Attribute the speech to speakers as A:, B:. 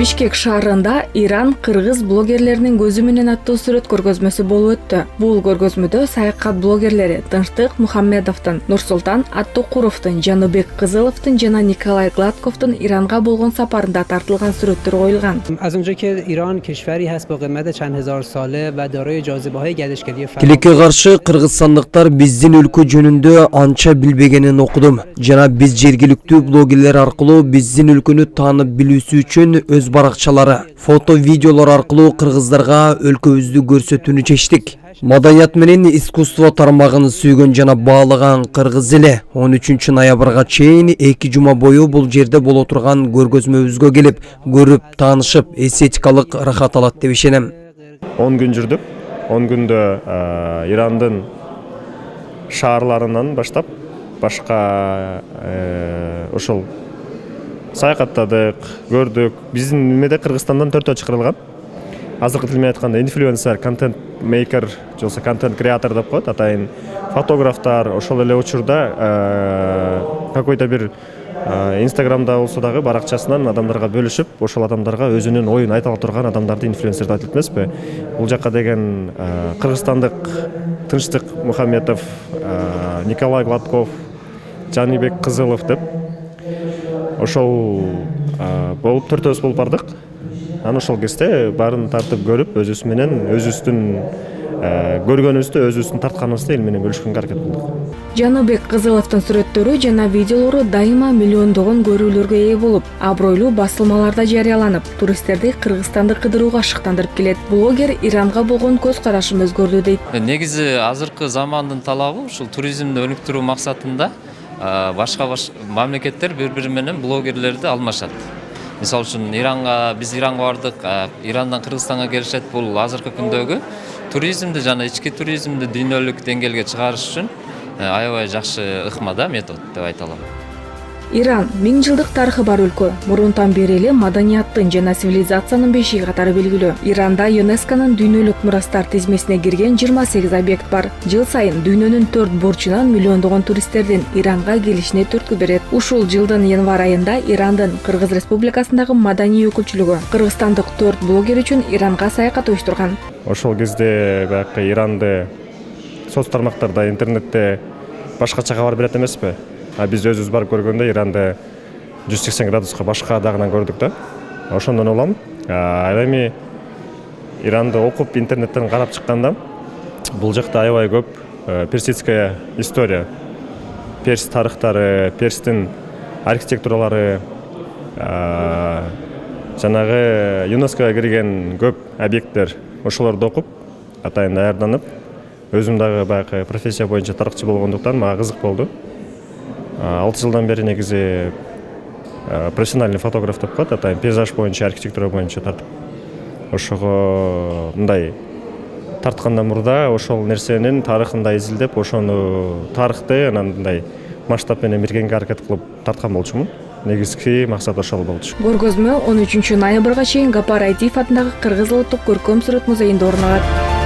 A: Бишкек шаарында Иран кыргыз блогерлеринин көзү менен аттуу сүрөт көргөзмөсү болуп өттү. Бул көргөзмөдө саякат блогерлери Тынчтык Мухаммедовдун, Нурсултан Аттукуровдун, Жаныбек Кызыловдун жана Николай Гладковдун Иранга болгон сапарында тартылган сүрөттөр коюлган.
B: از اونجا که ایران کشوری هست با قدمت چند هزار ساله و دارای جاذبه‌های گردشگری فراوان.
C: Тилекке каршы кыргызстандыктар биздин өлкө жөнүндө анча билбегенин окудум. Жана биз жергиликтүү блогерлер аркылуу биздин өлкөнү таанып билүүсү үчүн өз баракчалары, фото, видеолор аркылуу кыргыздарга өлкөбүздү көрсөтүүнү чечтик. Маданият менен искусство тармагын сүйгөн жана баалаган кыргыз эли 13 ноябрга чейин 2 жума бою бул жерде боло турган көргөзмөбүзгө келип, көрүп, таанышып, эстетикалык рахат алат деп ишенем.
D: 10 күн жүрдүк. 10 күндө Ирандын шаарларынан баштап башка ошол саякаттадык, көрдүк. Биздин немеде Кыргызстандан 4 чыгарылган. Азыркы тил менен айтканда инфлюенсер, контент мейкер, жолса контент креатор деп коет, атайын фотографтар, ошол эле учурда какой-то бир Инстаграмда болсо дагы баракчасынан адамдарга бөлүшүп, ошол адамдарга өзүнүн оюн айта ала турган адамдарды инфлюенсер деп айтылат эмеспи? Бул жакка деген кыргызстандык Тынчтык Мухаммедов, Николай Гладков, Жаныбек Кызылов деп ошол болуп төртөөбүз болуп бардык. Аны ошол кезде баарын тартып көрүп, өзүбүз менен өзүбүздүн көргөнүбүздү, өзүбүздүн тартканыбызды эл менен бөлүшкөнгө аракет кылдык.
A: Жаныбек Кызыловдун сүрөттөрү жана видеолору дайыма миллиондогон көрүүлөргө ээ болуп, абройлуу басылмаларда жарыяланып, туристтерди Кыргызстанды кыдырууга шыктандырып келет. Блогер Иранга болгон көз карашым өзгөрдү дейт.
E: Негизи азыркы замандын талабы ушул туризмди өнүктүрүү максатында башка мамлекеттер бири-бири менен блогерлерди алмашат. Мисалы үчүн биз Иранга бардык, Ирандан Кыргызстанга келишет. Бул азыркы күндөгү туризмди жана ички туризмди дүйнөлүк деңгээлге чыгарыш үчүн аябай жакшы ыкма да метод деп айта алам.
A: Иран 1000 жылдык тарыхы бар өлкө. Мурунтан бери эле маданияттын жана цивилизациянын бешиги катары белгилүү. Иранда ЮНЕСКОнун дүйнөлүк мурастар тизмесине кирген 28 объект бар. Жыл сайын дүйнөнүн 4 бурчунан миллиондогон туристтердин Иранга келишине түрткү берет. Ушул жылдын январь айында Ирандын Кыргыз Республикасындагы маданий өкүлчүлүгү кыргызстандык 4 блогер үчүн Иранга саякат уюштурган.
D: Ошол кезде баягы Иранды соц тармактарда, интернетте башкача кабар берет эмеспи? Биз өзүбүз барып көргөндө Иранды 180 градуска башка дагынан көрдүк да. Ошондон улам ал эми Иранды окуп интернеттен карап чыкканда бул жакта аябай көп персидская история, перс тарыхтары, перстин архитектуралары, жанагы ЮНЕСКОга кирген көп объекттер, ошолорду окуп, атайын даярданып, өзүм дагы баягы профессия боюнча тарыхчы болгондуктан мага кызык болду. 6 жылдан бери негизи профессиональный фотограф деп коет, атайын пейзаж боюнча, архитектура боюнча тартып. Ошого мындай тарткандан мурда ошол нерсенин тарыхында изилдеп, ошону тарыхты анан мындай масштаб менен биргенге аракет кылып тарткан болчумун. Негизги максат ошол болчу.
A: Көргөзмө 13 ноябрга чейин Гапар Айтиев атындагы Кыргыз улуттук көркөм сүрөт музейинде орун алат.